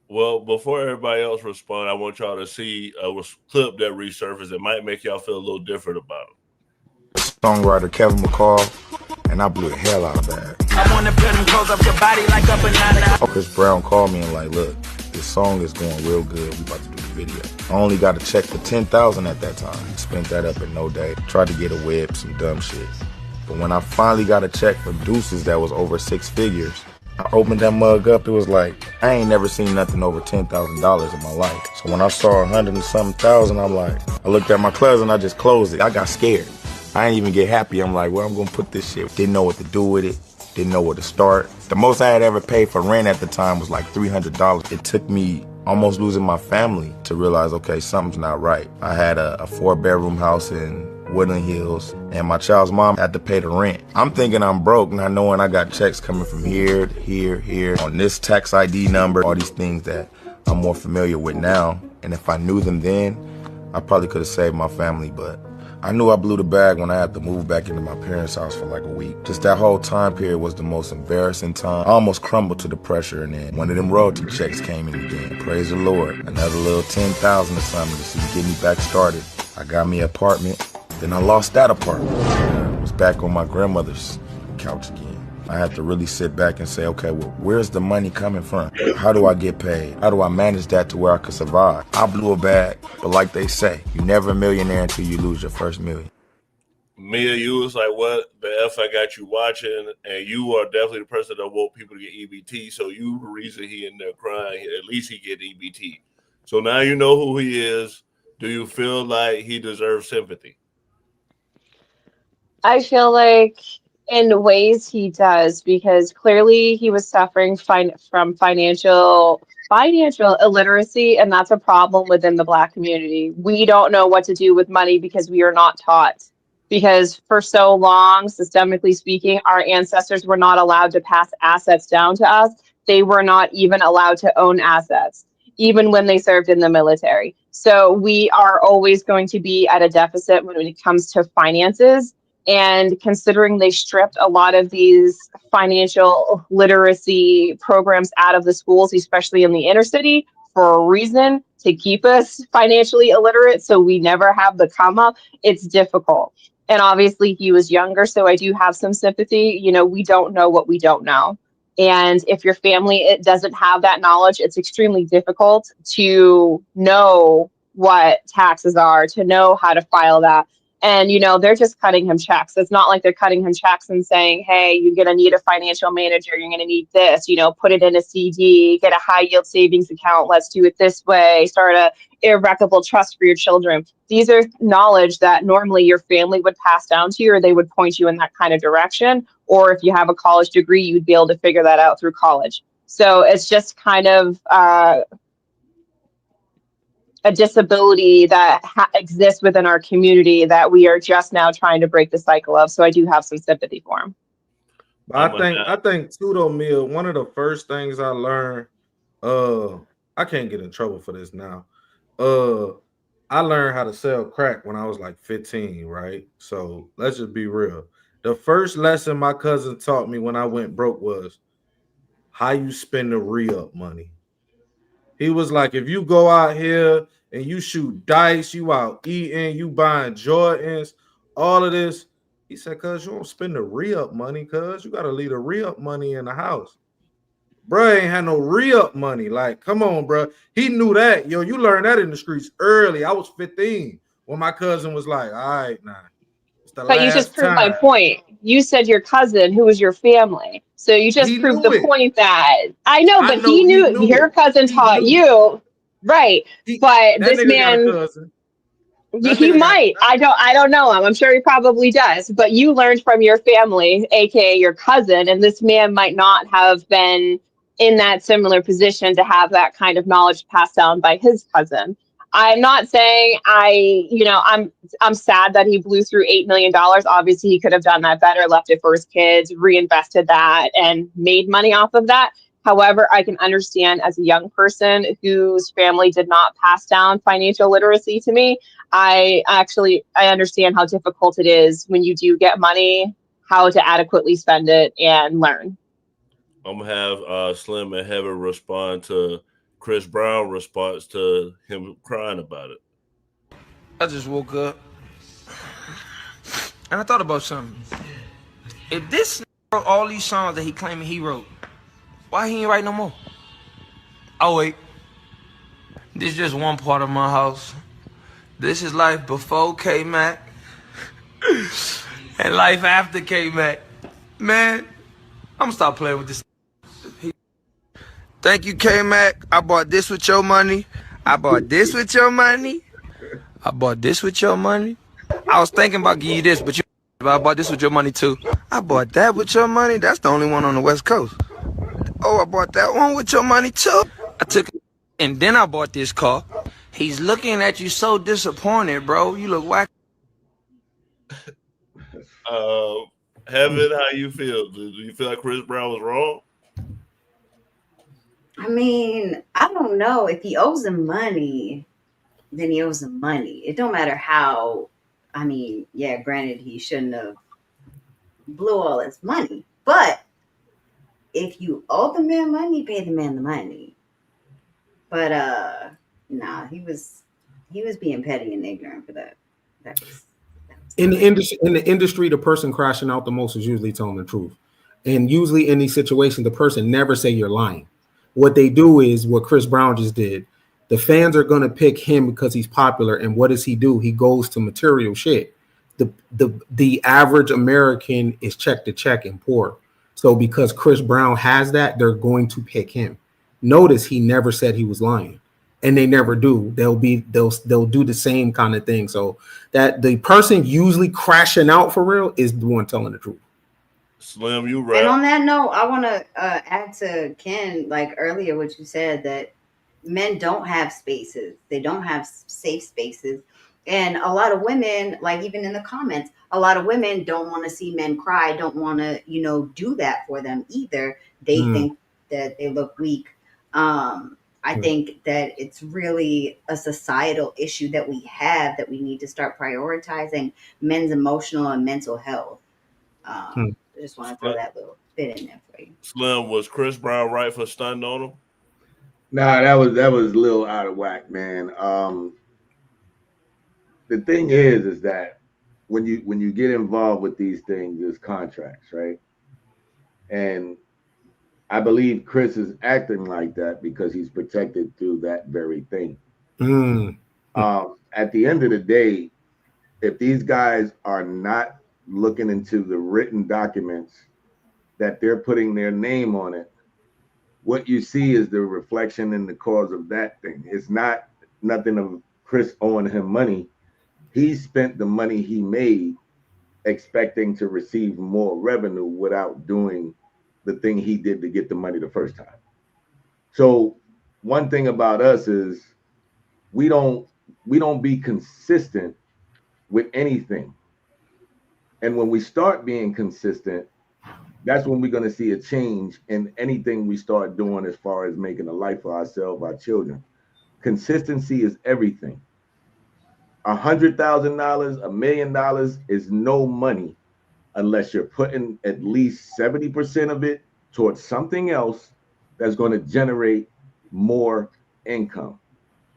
Well, before everybody else respond, I want y'all to see a clip that resurfaced. It might make y'all feel a little different about him. Songwriter Kevin McCall, and I blew the hell out of that. I wanna put them clothes up your body like a banana. Chris Brown called me and like, look, this song is going real good. We about to do the video. I only got a check for $10,000 at that time. Spent that up in no day. Tried to get a whip, some dumb shit. But when I finally got a check from Deuces that was over 6 figures, I opened that mug up. It was like, I ain't never seen nothing over $10,000 in my life. So when I saw 100 and something thousand, I'm like, I looked at my cousin, I just closed it. I got scared. I didn't even get happy. I'm like, well, I'm gonna put this shit. Didn't know what to do with it. Didn't know where to start. The most I had ever paid for rent at the time was like $300. It took me almost losing my family to realize, okay, something's not right. I had a 4-bedroom house in Woodland Hills, and my child's mom had to pay the rent. I'm thinking I'm broke, not knowing I got checks coming from here to here, on this tax ID number, all these things that I'm more familiar with now. And if I knew them then, I probably could have saved my family, but I knew I blew the bag when I had to move back into my parents' house for like a week. Just that whole time period was the most embarrassing time. I almost crumbled to the pressure, and then one of them royalty checks came in again. Praise the Lord. Another little $10,000 or something just to get me back started. I got me an apartment. Then I lost that apartment. I was back on my grandmother's couch again. I had to really sit back and say, okay, well, where's the money coming from? How do I get paid? How do I manage that to where I could survive? I blew a bag, but like they say, you're never a millionaire until you lose your first million. Mia, you was like, what the F I got you watching? And you are definitely the person that want people to get EBT. So you the reason he in there crying. At least he get EBT. So now you know who he is. Do you feel like he deserves sympathy? I feel like in ways he does, because clearly he was suffering from financial illiteracy, and that's a problem within the Black community. We don't know what to do with money because we are not taught. Because for so long, systemically speaking, our ancestors were not allowed to pass assets down to us. They were not even allowed to own assets, even when they served in the military. So we are always going to be at a deficit when it comes to finances. And considering they stripped a lot of these financial literacy programs out of the schools, especially in the inner city, for a reason, to keep us financially illiterate, so we never have the come up, it's difficult. And obviously he was younger, so I do have some sympathy. We don't know what we don't know. And if your family doesn't have that knowledge, it's extremely difficult to know what taxes are, to know how to file that. And, they're just cutting him checks. It's not like they're cutting him checks and saying, hey, you're going to need a financial manager. You're going to need this, put it in a CD, get a high yield savings account. Let's do it this way. Start a irrevocable trust for your children. These are knowledge that normally your family would pass down to you, or they would point you in that kind of direction. Or if you have a college degree, you'd be able to figure that out through college. So it's just kind of a disability that exists within our community that we are just now trying to break the cycle of. So I do have some sympathy for him. I think pseudo meal. One of the first things I learned, I can't get in trouble for this now. I learned how to sell crack when I was like 15, right? So let's just be real. The first lesson my cousin taught me when I went broke was how you spend the re-up money. He was like, if you go out here and you shoot dice, you out eating, you buying Jordans, all of this. He said, cuz you don't spend the re-up money, cuz you gotta leave the re-up money in the house. Bruh ain't had no re-up money. Like, come on, bruh. He knew that. Yo, you learned that in the streets early. I was 15 when my cousin was like, all right, nah. It's the But you just last proved my time. point. You said your cousin, who was your family. So you just He proved knew the it. point that I know, I but know he he knew knew your it. cousin He taught knew. you. Right. But That this nigga got a man, cousin. That he nigga got might. I don't know him. I'm sure he probably does. But you learned from your family, aka your cousin, and this man might not have been in that similar position to have that kind of knowledge passed down by his cousin. I'm not saying I'm sad that he blew through $8 million. Obviously, he could have done that better, left it for his kids, reinvested that, and made money off of that. However, I can understand as a young person whose family did not pass down financial literacy to me. I understand how difficult it is when you do get money, how to adequately spend it and learn. I'm gonna have Slim and Heaven respond to Chris Brown response to him crying about it. I just woke up and I thought about something. If this wrote all these songs that he claiming he wrote, why he ain't write no more? Oh wait, this is just one part of my house. This is life before K-Mac and life after K-Mac. Man, I'm gonna stop playing with this. Thank you, K-Mac. I bought this with your money. I bought this with your money. I bought this with your money. I was thinking about giving you this, but I bought this with your money too. I bought that with your money. That's the only one on the West Coast. Oh, I bought that one with your money too. I took it, and then I bought this car. He's looking at you so disappointed, bro. You look whack. Heaven, how you feel? Do you feel like Chris Brown was wrong? I mean, I don't know. If he owes him money, then he owes him money. It don't matter how. I mean, yeah, granted, he shouldn't have blew all his money. But if you owe the man money, pay the man the money. But nah, he was being petty and ignorant for that. In the industry, the person crashing out the most is usually telling the truth. And usually in these situations, the person never say you're lying. What they do is what Chris Brown just did. The fans are going to pick him because he's popular. And what does he do? He goes to material shit. The average American is check to check and poor. So because Chris Brown has that, they're going to pick him. Notice he never said he was lying. And they never do. They'll do the same kind of thing. So that the person usually crashing out for real is the one telling the truth. Slim, you right. And on that note, I want to add to Ken, like earlier, what you said, that men don't have spaces. They don't have safe spaces. And a lot of women, like even in the comments, a lot of women don't want to see men cry, don't want to, do that for them either. They think that they look weak. I think that it's really a societal issue that we have, that we need to start prioritizing men's emotional and mental health. I just want to throw that little bit in there for you. Slim, was Chris Brown right for stunting on him? Nah, that was a little out of whack, man. The thing is that when you get involved with these things, there's contracts, right? And I believe Chris is acting like that because he's protected through that very thing. At the end of the day, if these guys are not looking into the written documents that they're putting their name on it, what you see is the reflection and the cause of that thing. It's not nothing of Chris owing him money. He spent the money he made expecting to receive more revenue without doing the thing he did to get the money the first time. So one thing about us is we don't be consistent with anything. And when we start being consistent, that's when we're going to see a change in anything we start doing as far as making a life for ourselves, our children. Consistency is everything. $100,000, $1 million is no money unless you're putting at least 70% of it towards something else that's going to generate more income.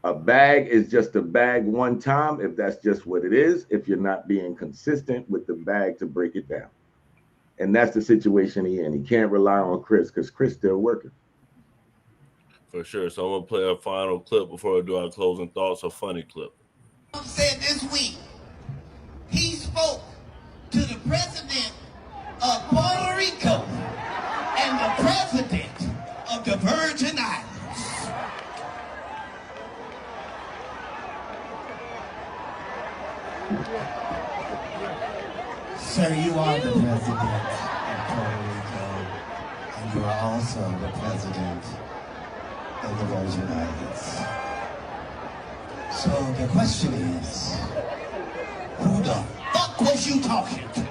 A bag is just a bag one time, if that's just what it is, if you're not being consistent with the bag to break it down. And that's the situation he's in. He can't rely on Chris because Chris still working. For sure. So I'm going to play a final clip before we do our closing thoughts, a funny clip. Said this week, he spoke to the president of Puerto Rico and the president of the Virgin Islands. Sir, you are the president of Puerto Rico, and you are also the president of the Virgin Islands. So the question is, who the fuck was you talking to?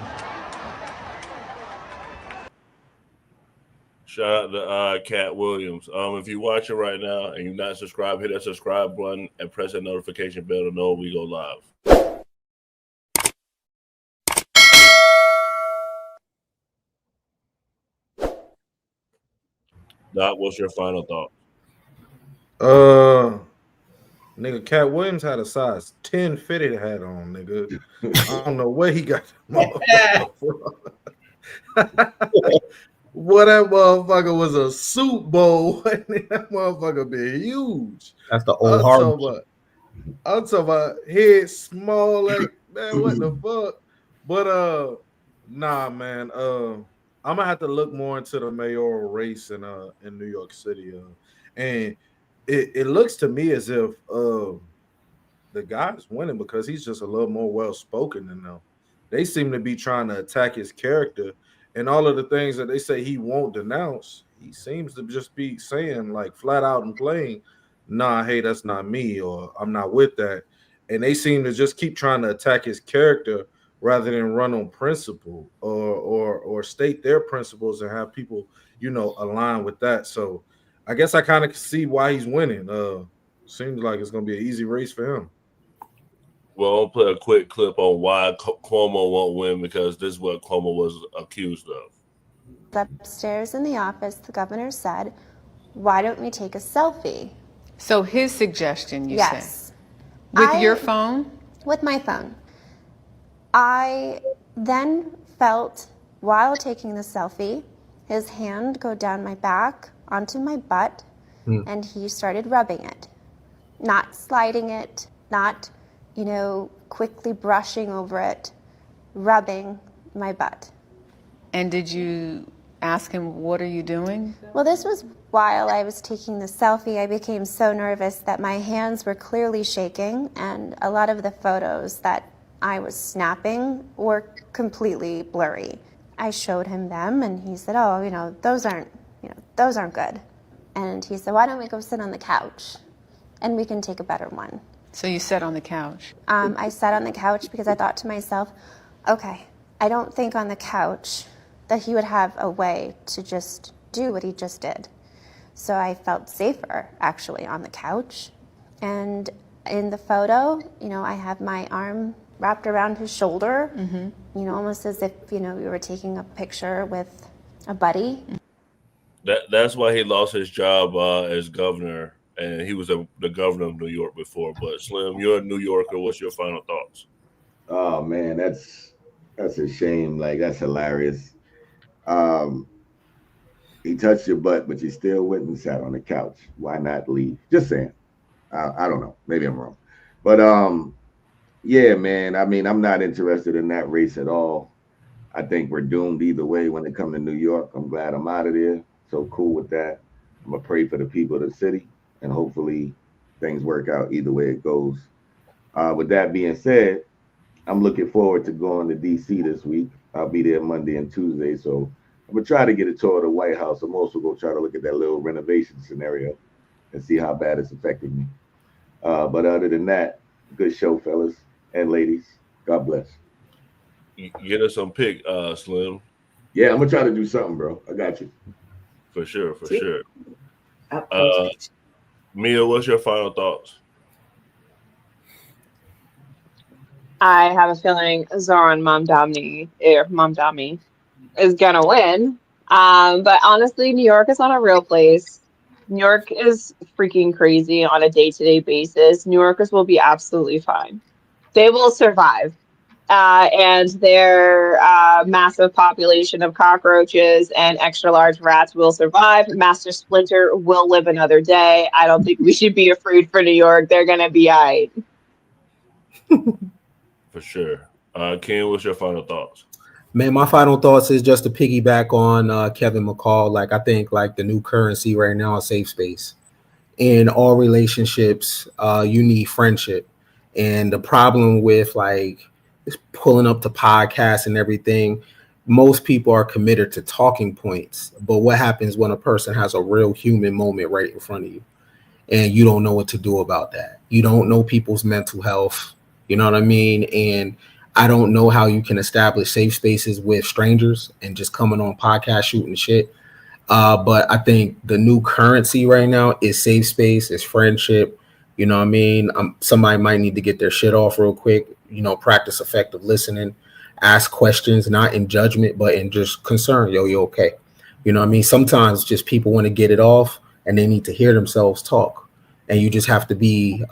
Shout out to Cat Williams. If you're watching right now and you're not subscribed, hit that subscribe button and press that notification bell to know we go live. Doc, what's your final thought? Nigga, Cat Williams had a size 10 fitted hat on, nigga. I don't know where he got that motherfucker. What that motherfucker was a soup bowl. That motherfucker been huge. That's the old hard. I'm talking about head small, like, man, what the fuck? But nah, man. I'm gonna have to look more into the mayoral race in New York City. And it looks to me as if the guy's winning because he's just a little more well-spoken than them. They seem to be trying to attack his character, and all of the things that they say he won't denounce, he seems to just be saying, like, flat out and plain, nah, hey, that's not me, or I'm not with that. And they seem to just keep trying to attack his character rather than run on principle or state their principles and have people, align with that. So I guess I kind of see why he's winning. Seems like it's going to be an easy race for him. Well, I'll play a quick clip on why Cuomo won't win, because this is what Cuomo was accused of. Upstairs in the office, the governor said, why don't we take a selfie? So his suggestion, you said? Yes. With your phone? With my phone. I then felt, while taking the selfie, his hand go down my back onto my butt, and he started rubbing it. Not sliding it, not, quickly brushing over it, rubbing my butt. And did you ask him, what are you doing? Well, this was while I was taking the selfie. I became so nervous that my hands were clearly shaking, and a lot of the photos that I was snapping were completely blurry. I showed him them, and he said, oh, those aren't good. And he said, why don't we go sit on the couch, and we can take a better one. So you sat on the couch? I sat on the couch because I thought to myself, okay, I don't think on the couch that he would have a way to just do what he just did. So I felt safer, actually, on the couch. And in the photo, I have my arm wrapped around his shoulder, almost as if, we were taking a picture with a buddy. That's why he lost his job as governor, and he was the governor of New York before. But Slim, you're a New Yorker. What's your final thoughts? Oh man, that's a shame. Like, that's hilarious. He touched your butt, but you still went and sat on the couch. Why not leave? Just saying. I don't know. Maybe I'm wrong. But yeah, man. I mean, I'm not interested in that race at all. I think we're doomed either way when it comes to New York. I'm glad I'm out of there. So cool with that. I'm gonna pray for the people of the city, and hopefully things work out either way it goes. With that being said, I'm looking forward to going to D.C. this week. I'll be there Monday and Tuesday, so I'm gonna try to get a tour of the White House. I'm also gonna try to look at that little renovation scenario and see how bad it's affecting me. But other than that, good show, fellas and ladies. God bless. Get us some pick, Slim. Yeah, I'm gonna try to do something, bro. I got you. For sure, for Sweet. sure. Up close. Mia, what's your final thoughts? I have a feeling Zoran Mamdani is gonna win. But honestly, New York is not a real place. New York is freaking crazy on a day-to-day basis. New Yorkers will be absolutely fine. They will survive. And their massive population of cockroaches and extra large rats will survive. Master Splinter will live another day. I don't think we should be afraid for New York. They're gonna be all right. For sure. Ken, what's your final thoughts? Man, my final thoughts is just to piggyback on Kevin McCall. Like, I think like the new currency right now is safe space. In all relationships, you need friendship. And the problem with like pulling up to podcasts and everything, most people are committed to talking points. But what happens when a person has a real human moment right in front of you and you don't know what to do about that? You don't know people's mental health. You know what I mean? And I don't know how you can establish safe spaces with strangers and just coming on podcast shooting shit. But I think the new currency right now is safe space, is friendship. You know what I mean? Somebody might need to get their shit off real quick, you know, practice effective listening, ask questions, not in judgment, but in just concern. Yo, you okay? You know what I mean? Sometimes just people want to get it off and they need to hear themselves talk. And you just have to be,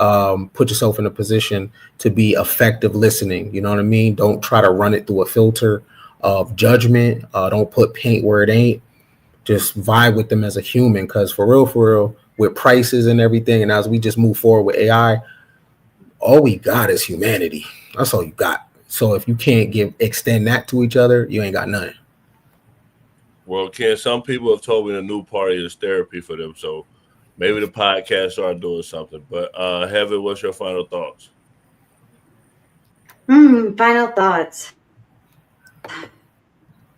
put yourself in a position to be effective listening. You know what I mean? Don't try to run it through a filter of judgment. Don't put paint where it ain't. Just vibe with them as a human. Because for real, with prices and everything, and as we just move forward with AI, all we got is humanity. That's all you got. So if you can't extend that to each other, you ain't got nothing. Well, Ken, some people have told me the new party is therapy for them. So maybe the podcast are doing something. But Heaven, what's your final thoughts? Final thoughts.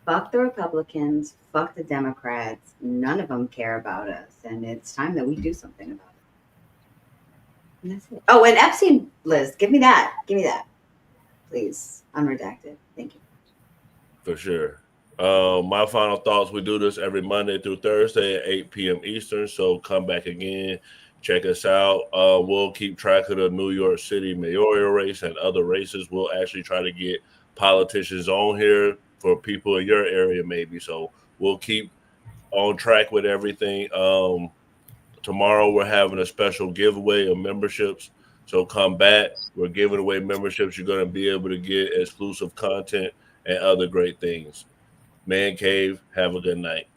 Fuck the Republicans. Fuck the Democrats. None of them care about us. And it's time that we do something about it. And that's it. Oh, and Epstein list. Give me that. Give me that. Please. Unredacted. Thank you. For sure. My final thoughts, we do this every Monday through Thursday at 8 p.m. Eastern. So come back again. Check us out. We'll keep track of the New York City mayoral race and other races. We'll actually try to get politicians on here for people in your area maybe. So we'll keep on track with everything. Tomorrow we're having a special giveaway of memberships. So come back. We're giving away memberships. You're going to be able to get exclusive content and other great things. Man Cave, have a good night.